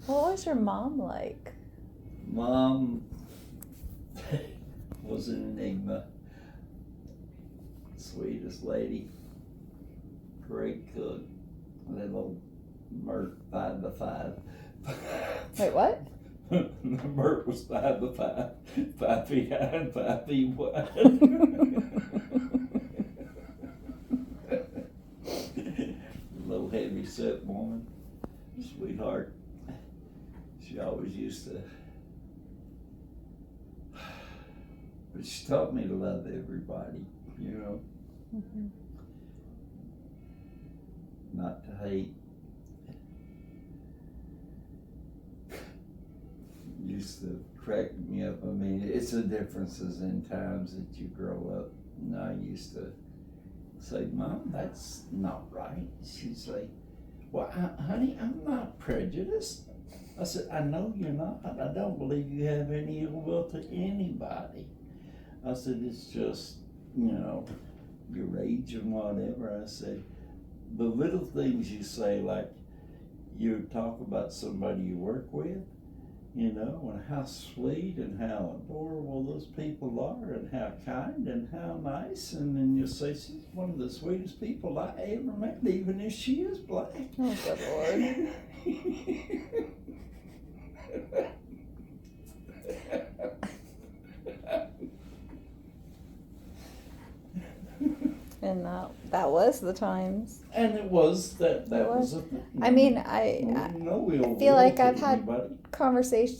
What was your mom like? Mom was an enigma. Sweetest lady. Great cook. Little Mert 5'5". Wait, what? Mert was 5'5", 5 feet high and 5 feet wide. Little heavy set woman, sweetheart. She always used to, but she taught me to love everybody, you know, Mhm. not to hate. Used to crack me up. I mean, it's the differences in times that you grow up. And I used to say, Mom, that's not right. She'd say, well, honey, I'm not prejudiced. I said, I know you're not. I don't believe you have any ill will to anybody. I said, it's just, you know, your age and whatever. I said, the little things you say, like you talk about somebody you work with, you know, and how sweet and how adorable those people are and how kind and how nice. And then you say, she's one of the sweetest people I ever met, even if she is black. Oh, good Lord. And that was the times. And it was that was a thing. I mean, I feel like I've had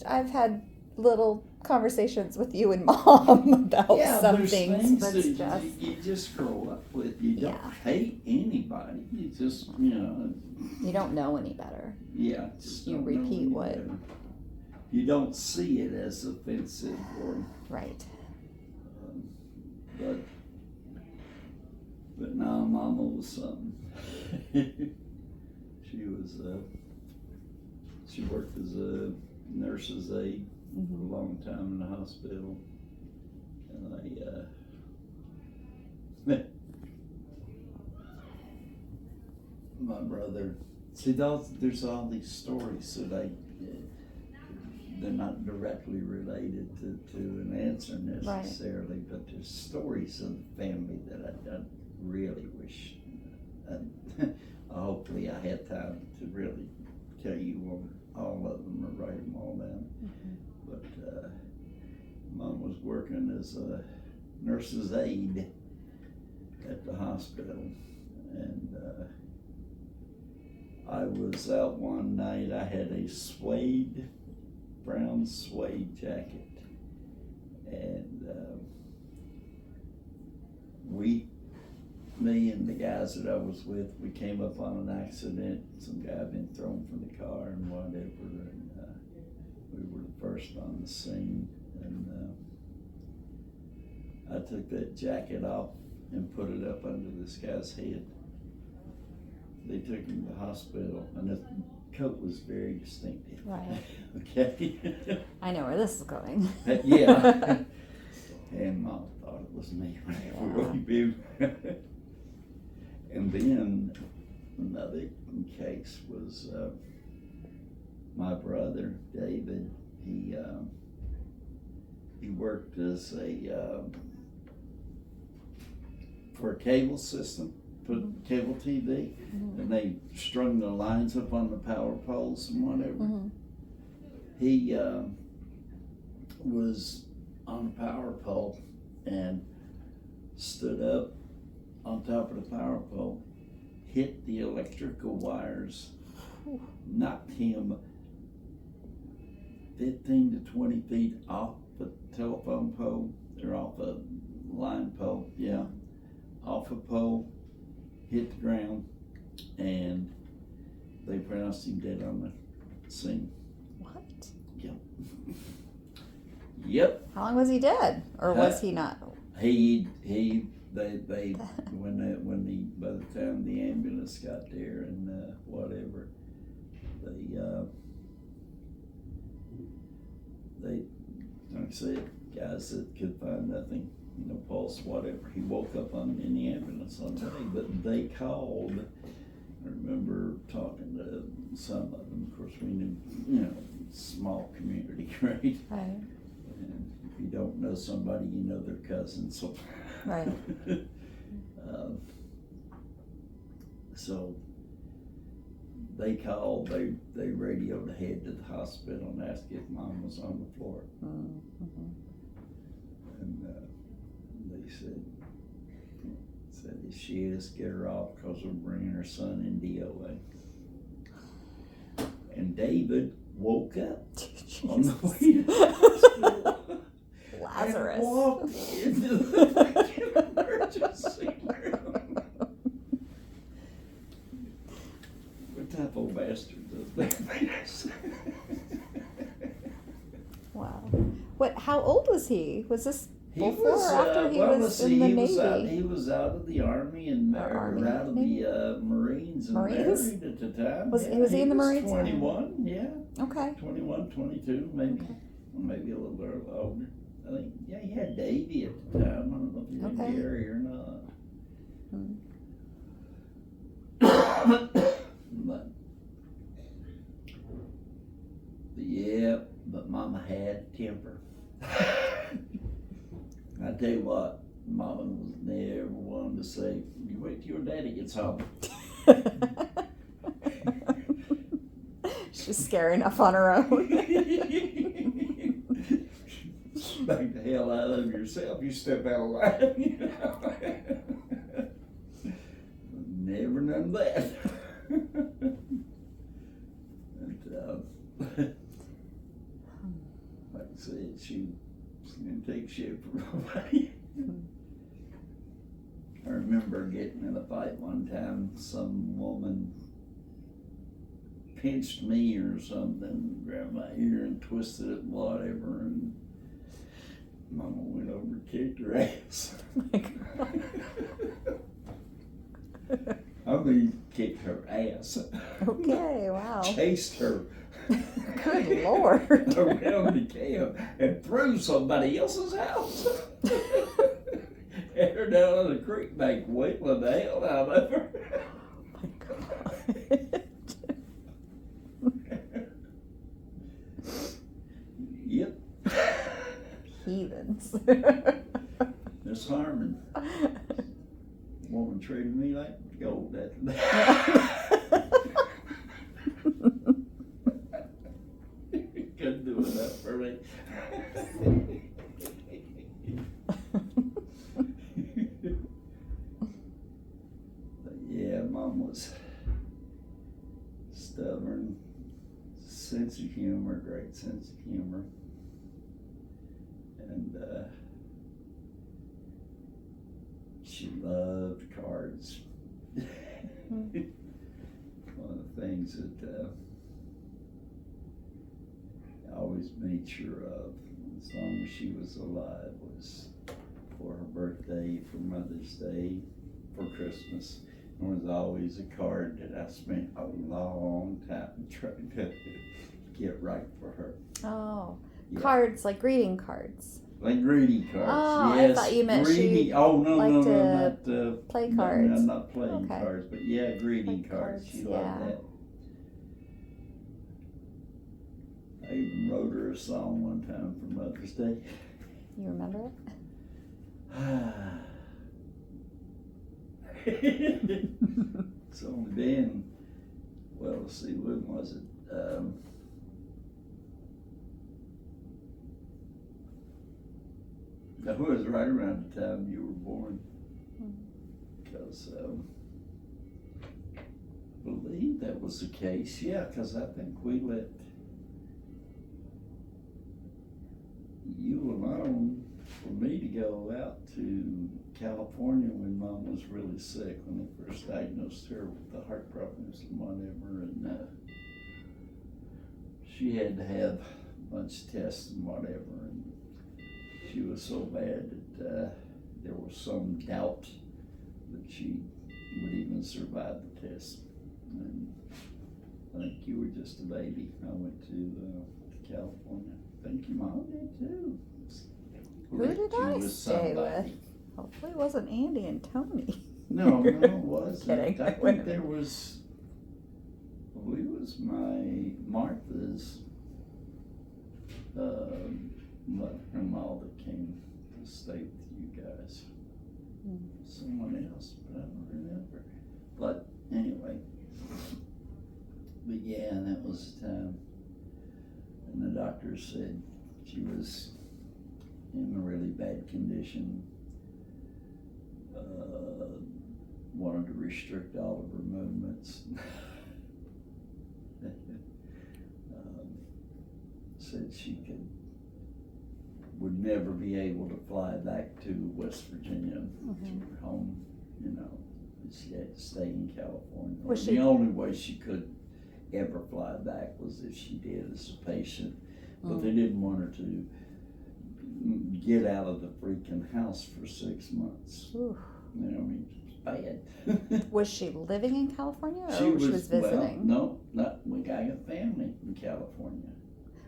I've had little conversations with you and Mom about some things, but it's just you just grow up with. You don't hate anybody. You just, you know. You don't know any better. Yeah. You repeat what. You don't see it as offensive or. Right. But now Mama was something. She was. She worked as a nurse's aide for a long time in the hospital, and my brother. See, there's all these stories that they're not directly related to an answer necessarily, right. But there's stories of the family that I really wish. Hopefully, I had time to really tell you all of them or write them all down. Mm-hmm. But Mom was working as a nurse's aide at the hospital, and I was out one night. I had a brown suede jacket, and me and the guys that I was with, we came up on an accident. Some guy had been thrown from the car and whatever, and we were the first on the scene. And I took that jacket off and put it up under this guy's head. They took him to the hospital, and the coat was very distinctive. Right. Okay. I know where this is going. Yeah. And Mom thought it was me when it really did. And then another case was my brother David. He worked as for a cable system, for cable TV, and they strung the lines up on the power poles and whatever. Mm-hmm. He was on a power pole and stood up on top of the power pole, hit the electrical wires, knocked him 15 to 20 feet off the telephone pole, or off a line pole, off a pole, hit the ground, and they pronounced him dead on the scene. What? Yep. Yep. How long was he dead, or was he not? They by the time the ambulance got there and whatever, they like I said, guys that could find nothing, pulse, whatever. He woke up in the ambulance on the day, but they called. I remember talking to some of them. Of course, we knew, small community, right? Right. And if you don't know somebody, you know their cousin, so. Right. So they called, they radioed ahead to the hospital and asked if Mom was on the floor. Mm-hmm. And they said if she is, get her off because we're bringing her son in DOA. And David woke up on the way to the hospital. Lazarus. And walked into the emergency room. What type of bastard does that? Wow. How old was he? Was this before or after he was in the Navy? He was out of the Army and out of the Marines and Marines? married at the time. Was he in the Marines? 21, yeah. Okay. 21, 22, maybe. Okay. Maybe a little older. I think, he had Davy at the time. I don't know if he had Gary or not. But Mama had temper. I tell you what, Mama was never one to say, you wait till your daddy gets home. She's scary enough on her own. Smack the hell out of yourself, you step out of line. Never none of that. Like I said, she didn't take shit from nobody. I remember getting in a fight one time. Some woman pinched me or something, grabbed my ear and twisted it, whatever, and Mama went over and kicked her ass. I mean, kicked her ass. Okay, wow. Chased her. Good Lord. Around the camp and through somebody else's house. Had her down on the creek bank wailing the hell out of her. Oh my God. Yep. Heathens. Miss Harmon. Woman treated me like gold after that. Couldn't do enough for me. But yeah, Mom was stubborn, sense of humor, great sense of humor. And she loved cards. One of the things that I always made sure of, as long as she was alive, was for her birthday, for Mother's Day, for Christmas. There was always a card that I spent a long time trying to get right for her. Oh, Yeah. cards, like greeting cards. Like greeting cards. Oh, yes. I thought you meant greeting. she Oh no, liked no, to not play cards. No, not playing Okay. cards, but yeah, greeting Like cards. cards, She yeah. loved that. I even wrote her a song one time for Mother's Day. You remember it? It's only been, well, let's see, when was it? That was right around the time you were born. Because I believe that was the case. Yeah, because I think we let you alone for me to go out to California when Mom was really sick, when they first diagnosed her with the heart problems and whatever, and she had to have a bunch of tests and whatever, and she was so bad that there was some doubt that she would even survive the test. And I think you were just a baby. I went to California. I think your mom did too. Who did I stay with? Hopefully it wasn't Andy and Tony. No, it wasn't. Kidding. I think there was, probably was my Martha's mother-in-law that came to stay with you guys. Someone else, but I don't remember. But anyway, but yeah, that was the time. And the doctor said she was in a really bad condition. Wanted to restrict all of her movements. Said she would never be able to fly back to West Virginia, to her home, you know. She had to stay in California. The only way she could ever fly back was if she did as a patient, but they didn't want her to get out of the freaking house for 6 months. Ooh. You know, I mean, it's bad. Was she living in California, or she was visiting? Well, no, we got a family in California.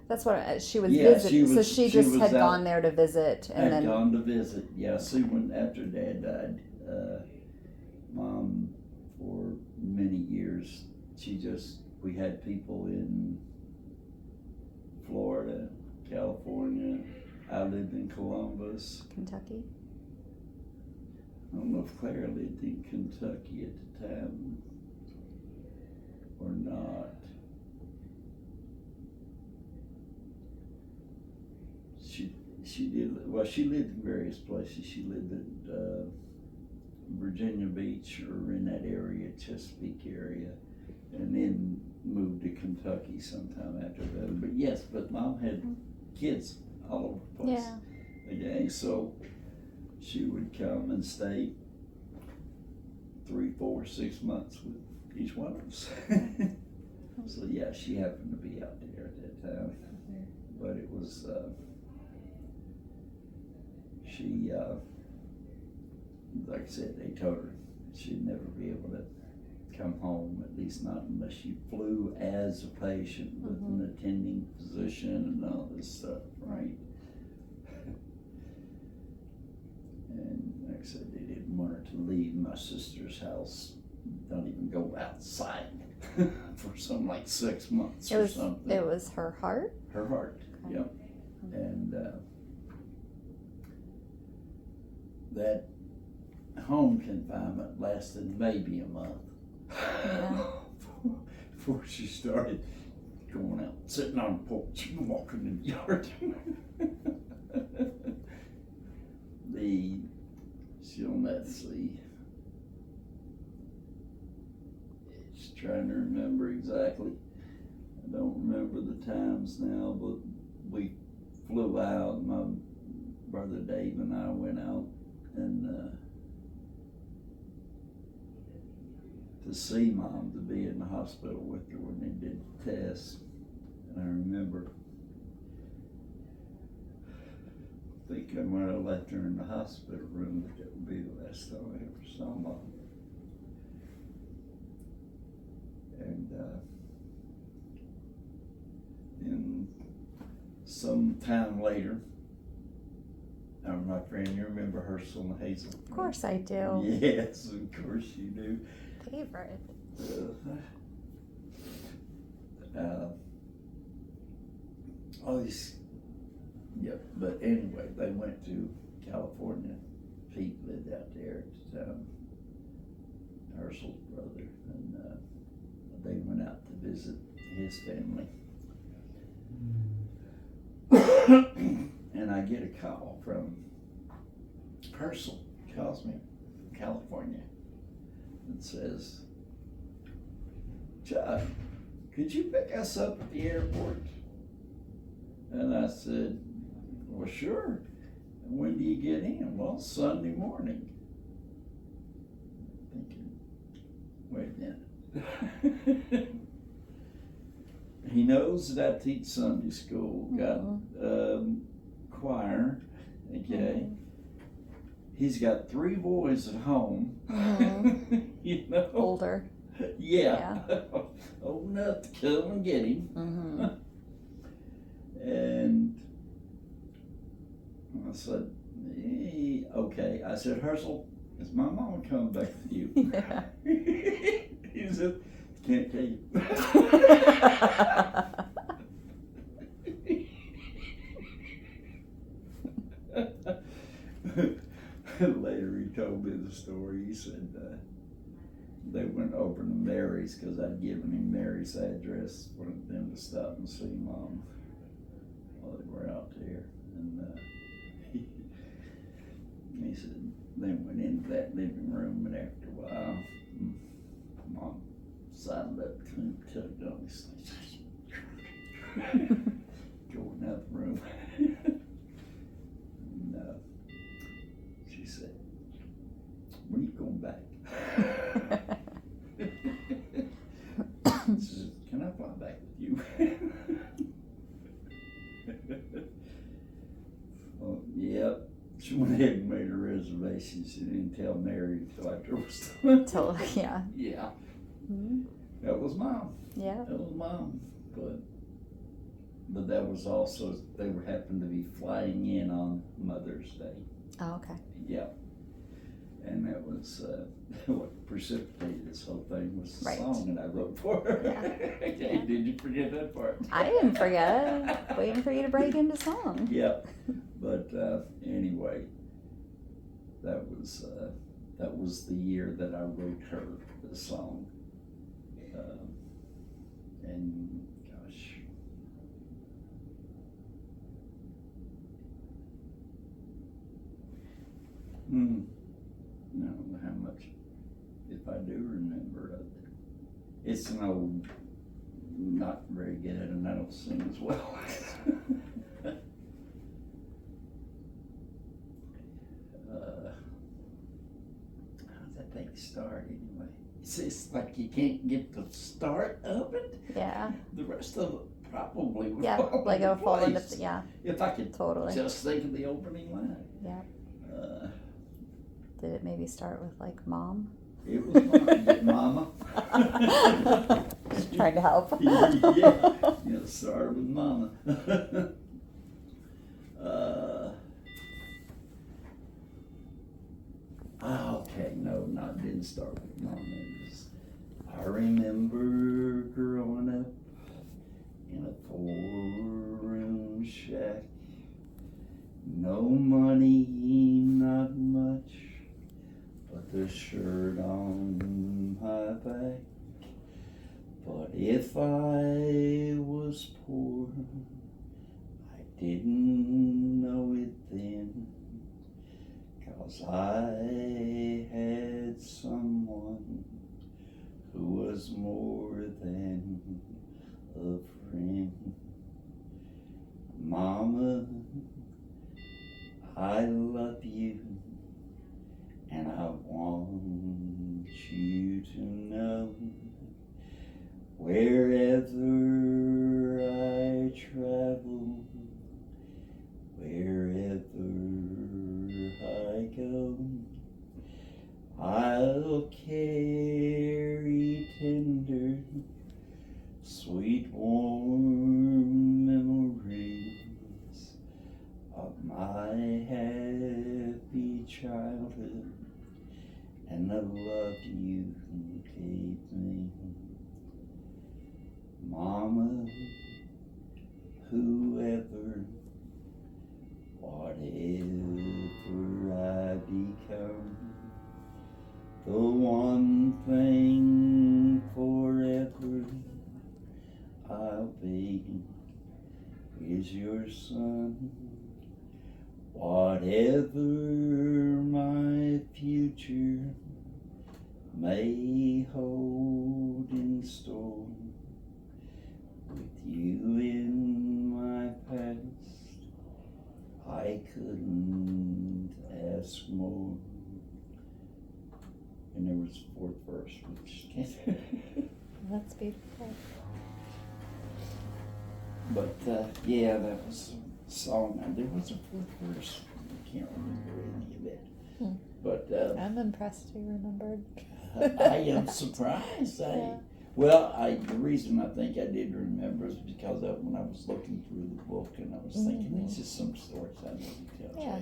That's what she was visiting. So she just had gone there to visit, and then gone to visit. Yeah, see, when after Dad died, Mom for many years, we had people in Florida, California. I lived in Columbus, Kentucky. I don't know if Claire lived in Kentucky at the time or not. She did, well, she lived in various places. She lived at Virginia Beach or in that area, Chesapeake area, and then moved to Kentucky sometime after that. But yes, but Mom had kids all over the place. Yeah. Okay, so she would come and stay 3, 4, 6 months with each one of us. So yeah, she happened to be out there at that time. But it was, she, like I said, they told her she'd never be able to come home, at least not unless she flew as a patient with an attending physician and all this stuff, right? And like I said, they didn't want her to leave my sister's house, don't even go outside for something like 6 months or something. It was her heart? Her heart, okay. Yep. And that home confinement lasted maybe a month. Yeah. Before she started going out, sitting on the porch and walking in the yard. Let's see. Just trying to remember exactly. I don't remember the times now, but we flew out. My brother Dave and I went out and to see Mom, to be in the hospital with her when they did the tests. And I remember thinking when I left her in the hospital room that would be the last time I ever saw Mom. And then some time later, my friend, you remember Herschel and Hazel? Of course I do. Yes, of course you do. Favorite. All these, yep, but anyway, they went to California. Pete lived out there at the time, Herschel's brother, and they went out to visit his family. And I get a call from Herschel, calls me from California and says, "Chuck, could you pick us up at the airport?" And I said, "Well, sure. And when do you get in?" "Well, Sunday morning." Thinking, wait a minute. He knows that I teach Sunday school, got choir, okay. He's got 3 boys at home, you know. Older. Yeah. Old enough to come and get him. And I said, okay. I said, "Herschel, is my mama coming back with you?" Yeah. He said, Can't tell you. Later he told me the story. He said they went over to Mary's because I'd given him Mary's address for them to stop and see Mom while they were out there. And he said they went into that living room, and after a while, Mom sidled up to him, tugged on his sleeve, going out the room. And she said, "When are you going back?" She said, "Can I fly back with you?" Well, yep. She went ahead and made a reservation. She didn't tell Mary until after it was done. Totally, yeah. Yeah. Mm-hmm. That was Mom. Yeah. That was Mom. But that was also, they were happened to be flying in on Mother's Day. Oh, okay. Yeah. And that was what precipitated this whole thing was the Right. song that I wrote for her. Yeah. Okay, did you forget that part? I didn't forget. Waiting for you to break into song. Yeah. But anyway, that was the year that I wrote her the song. And gosh. I don't know how much, if I do remember of it. It's an old, not very good, and I don't sing as well. How's that thing start anyway? It's like you can't get the start of it. Yeah. The rest of it probably would Yeah, fall like into it'll fall into, place. yeah, If I could totally. just think of the opening line. Yeah. Did it maybe start with like Mom? It was Mama. Just trying to help. Yeah, started with Mama. Okay, no, didn't start with Mama. It was, I remember growing up in a 4-room shack. No money, not much, but the shirt on my back. But if I was poor, I didn't know it then, 'cause I had someone who was more than a friend. Mama, I love you, and I want you to know, wherever I travel, wherever I go, I'll carry tender, sweet, warm memories of my happy childhood and the love you gave me. Mama, whoever, whatever I become, the one thing forever I'll be is your son. Whatever my future may hold in store, with you in my past, I couldn't ask more. And there was the fourth verse, which That's beautiful. But yeah, that was a song. And there was a fourth verse. I can't remember any of it. But I'm impressed you remembered. I am surprised. Yeah. The reason I think I did remember is because when I was looking through the book and I was thinking, these are some stories I need to tell. Yeah.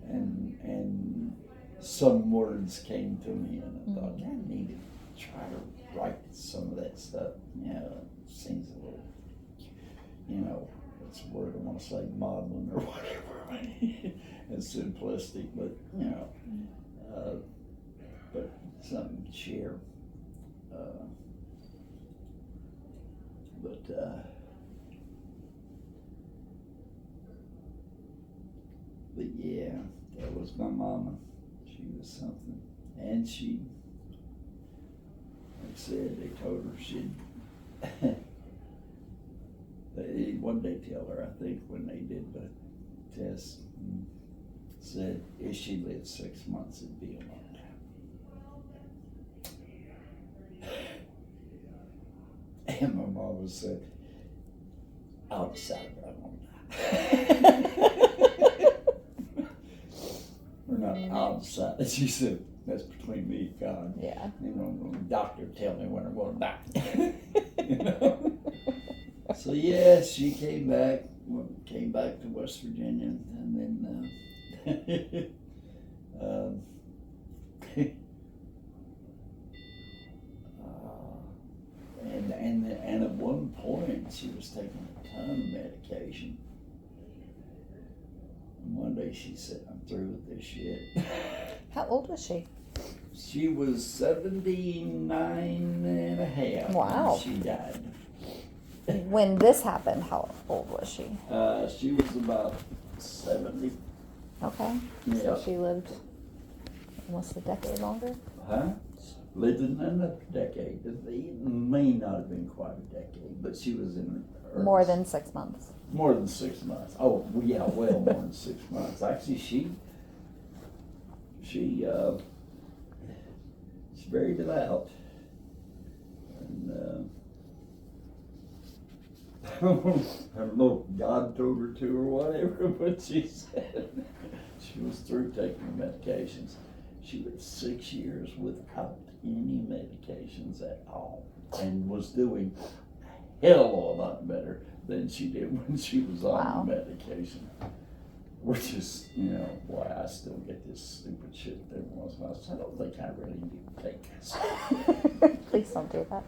And some words came to me and I thought, I need try to write some of that stuff. You know, it seems a little, you know, what's the word I want to say, maudlin or whatever. It's simplistic, but, you know, but something to share. But yeah, that was my mama. She was something. And she, like I said, they told her she'd, what did they tell her, I think, when they did the test, said if she lived 6 months, it'd be a long time. And my mama said, I'll decide when I'm gonna die. Or not, I'll decide. She said, that's between me and God. Yeah. You know, the doctor tell me when I'm gonna die. You know? So yeah, she came back to West Virginia, and then and at one point she was taking a ton of medication. And one day she said, I'm through with this shit. How old was she? She was 79 and a half. Wow. When she died. When this happened, how old was she? She was about 70. Okay. Yeah. So she lived almost a decade longer? Huh? Lived in another decade. It may not have been quite a decade, but she was in her More than 6 months. More than 6 months. Oh, yeah, well more than 6 months. Actually, she she's very devout. And I don't know if God told her to or whatever, but she said she was through taking the medications. She lived 6 years without any medications at all, and was doing a hell of a lot better than she did when she was on the medication. Which is, you know, why I still get this stupid shit every once in a while. I don't think I really need to take this. Please don't do that.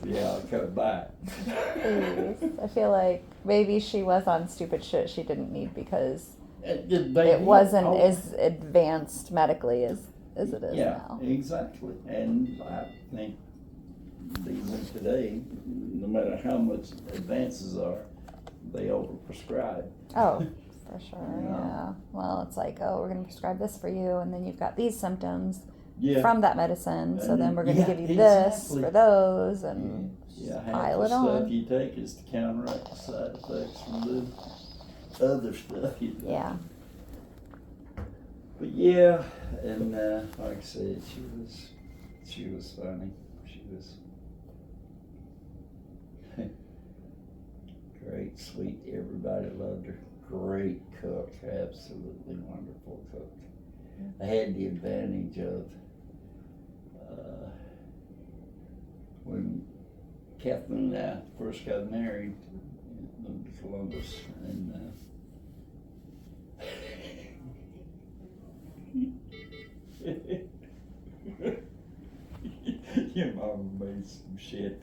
Yeah, I'll cut it back. Please. I feel like maybe she was on stupid shit she didn't need because it wasn't as advanced medically as it is now. Yeah, exactly. And I think even today, no matter how much advances are, they overprescribe. Oh, for sure, yeah. Well, it's like, oh, we're going to prescribe this for you, and then you've got these symptoms from that medicine, so then we're going to give you this for those, and pile it on. Half the stuff you take is to counteract the side effects from the other stuff you take. Yeah. But yeah, and like I said, she was funny. She was great, sweet. Everybody loved her. Great cook, absolutely wonderful cook. I had the advantage of when Kathleen and I first got married, moved to Columbus, and your mama made some shit.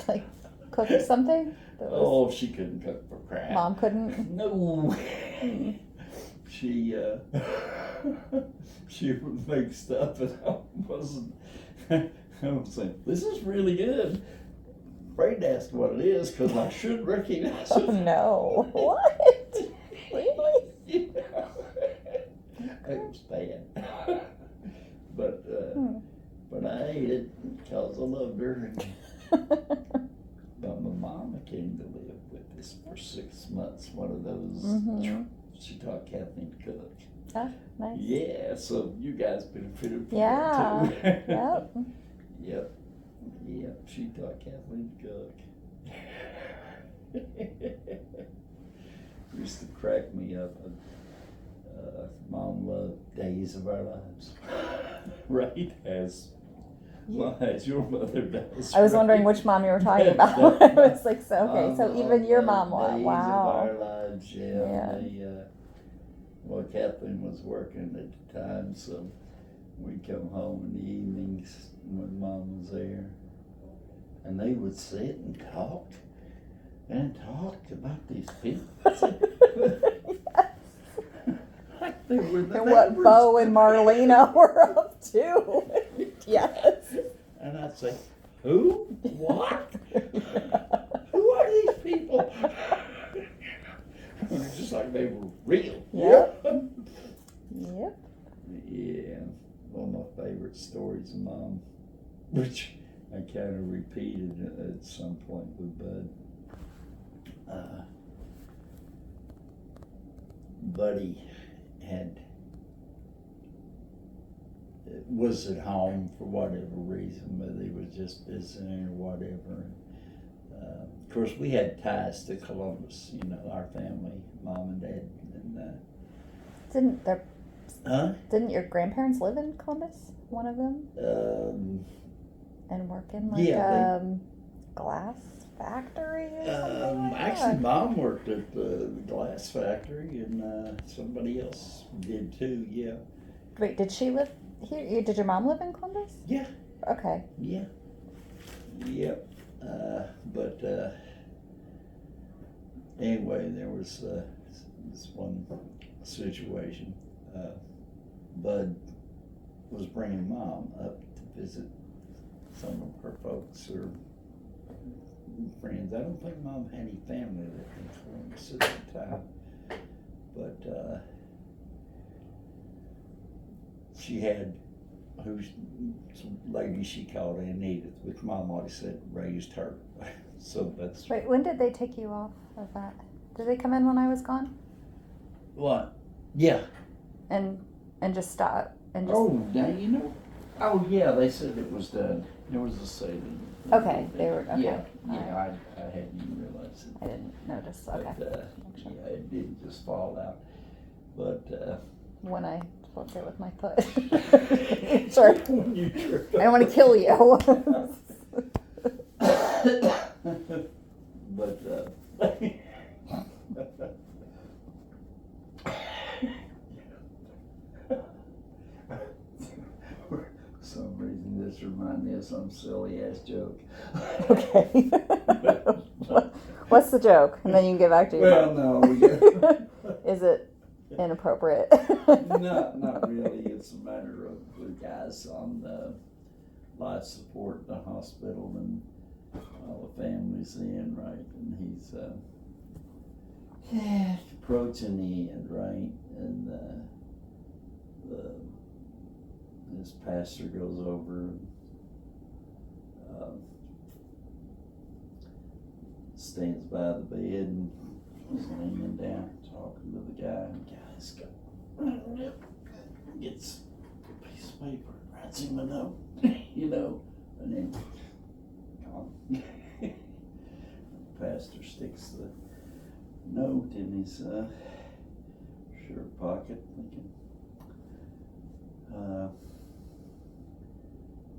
Like cook something? Oh, she couldn't cook for crap. Mom couldn't? No. She would make stuff and I was saying, this is really good. Afraid to ask what it is because I should recognize it. Oh no. What? Really? Yeah. It was bad. But I ate it because I loved her. But my mama came to live with us for 6 months. One of those, she taught Kathleen to cook. Ah, nice. Yeah, so you guys benefited from that too. Yep. Yep, she taught Kathleen to cook. Used to crack me up. Mom loved Days of Our Lives. Right? As your mother does. I was wondering which mom you were talking about. I was like, so okay, so even your mom was. Days Wow. of Our Lives, yeah. Well, Kathleen was working at the time, so we'd come home in the evenings when Mom was there. And they would sit and talk about these people. Like they were the And what neighbors. Bo and Marlena were up to. Yes. And I'd say, who? What? Who are these people? It's just like they were real. Yep. Yep. Yeah. One of my favorite stories of Mom, which I kind of repeated at some point with Bud. Buddy was at home for whatever reason, whether he was just visiting or whatever. Of course, we had ties to Columbus, our family, Mom and Dad, and Didn't your grandparents live in Columbus? One of them? And work in glass factory or something like actually, that? Mom worked at the glass factory, and somebody else did too. Yeah. Wait, did she live here? Did your mom live in Columbus? Yeah. Okay. Yeah. Yep. But anyway, there was this one situation. Bud was bringing Mom up to visit some of her folks or friends. I don't think Mom had any family that in Columbus at the time, but she had some lady she called in Edith, which Mom always said raised her. So that's. Wait, when did they take you off of that? Did they come in when I was gone? What? Yeah. And just stop and just. Oh, now Oh yeah, they said it was done. There was a saving. Okay, they were okay. Yeah, Right. I hadn't even realized it. I didn't notice. Okay. But, Sure. yeah, it didn't just fall out. But When I flipped it with my foot. Sorry. when you tripped I don't want to kill you. But for some reason this reminds me of some silly ass joke. Okay. What's the joke? And then you can get back to your Well, no, we got. Is it inappropriate? Not really. It's a matter of the guys on life support in the hospital and all the families in, right? And he's approaching the end, right? And this pastor goes over and stands by the bed and is leaning down talking to the guy, and the guy's gets a piece of paper, writes him a note, and then the pastor sticks the note in his shirt pocket, thinking,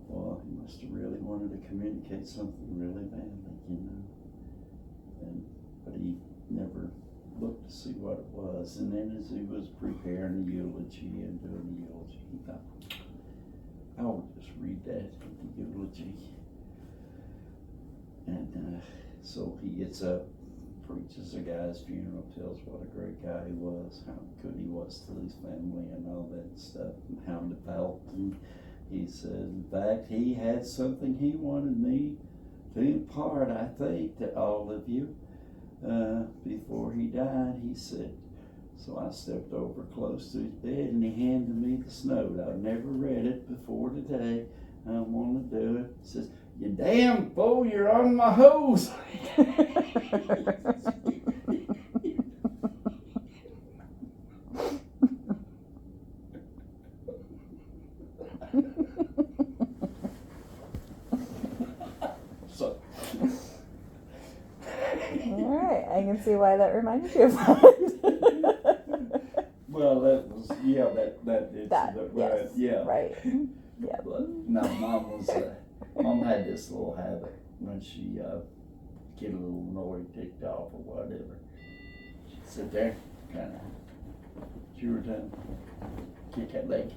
well, he must have really wanted to communicate something really badly, but he never looked to see what it was. And then as he was preparing the eulogy and doing the eulogy, he thought, I'll just read that in the eulogy. And so he gets up, preaches the guy's funeral, tells what a great guy he was, how good he was to his family and all that stuff, and how devout. And he said, in fact, he had something he wanted me to impart, I think, to all of you. Before he died, he said, so I stepped over close to his bed and he handed me this note. I've never read it before today. I want to do it. He says, you damn fool, you're on my hose. So. Alright, I can see why that reminds you of that. Well, that was, Yes, yeah. right. Yeah. But no, Mom had this little habit when she get a little annoyed, ticked off or whatever. She'd sit there, kind of you were done. Kick that leg.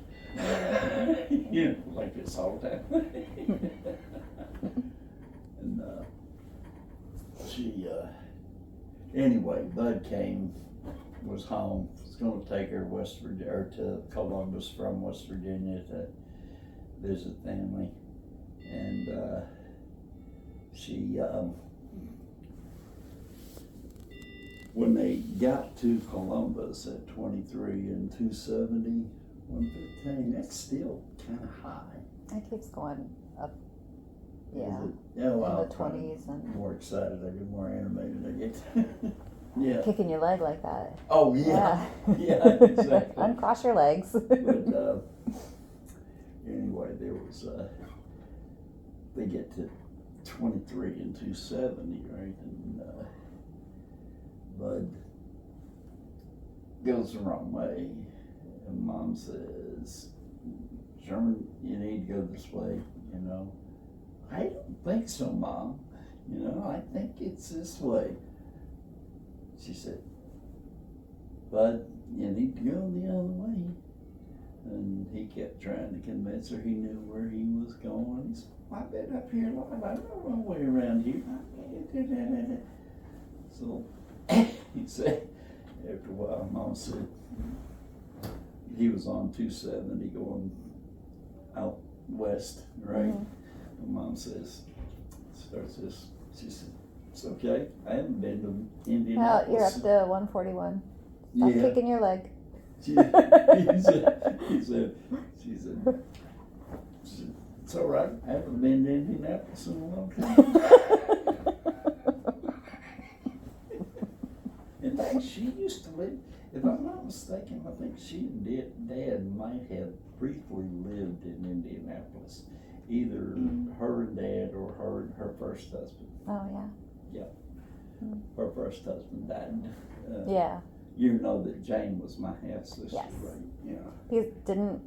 You know, like this all the time. And she, anyway, Bud was home, was gonna take her to Columbus from West Virginia to visit family. And she, when they got to Columbus at 23 and 270, 115, that's still kind of high. It keeps going up. Yeah. Yeah, well, in the 20s and more excited I get, more animated I get. Yeah. kicking your leg like that. Oh yeah. Yeah, exactly. Uncross your legs. But anyway, there was they get to 23 and 270, right? And Bud goes the wrong way, and Mom says, "Sherman, you need to go this way." You know, I don't think so, Mom. You know, I think it's this way. She said, "Bud, you need to go the other way." And he kept trying to convince her he knew where he was going. He said, "I've been up here long, I know my way around here." So he said, after a while, Mom said, he was on 270 going out west, right? Mm-hmm. And Mom says, she said, "It's okay, I haven't been to Indianapolis." You're up to 141. Stop kicking your leg. She said, "It's all right, I haven't been to Indianapolis in a long time." In fact, she used to live, if I'm not mistaken, I think she and Dad might have briefly lived in Indianapolis. Either her and Dad or her and her first husband. Oh, yeah. Yeah. Her first husband died. Yeah. You know that Jane was my half sister, yes. Right? Yeah. Because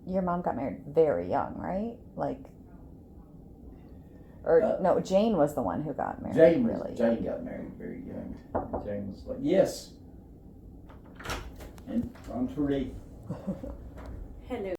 your mom got married very young, right? No, Jane was the one who got married. Jane got married very young. Jane was like, yes. And on 3. Hello.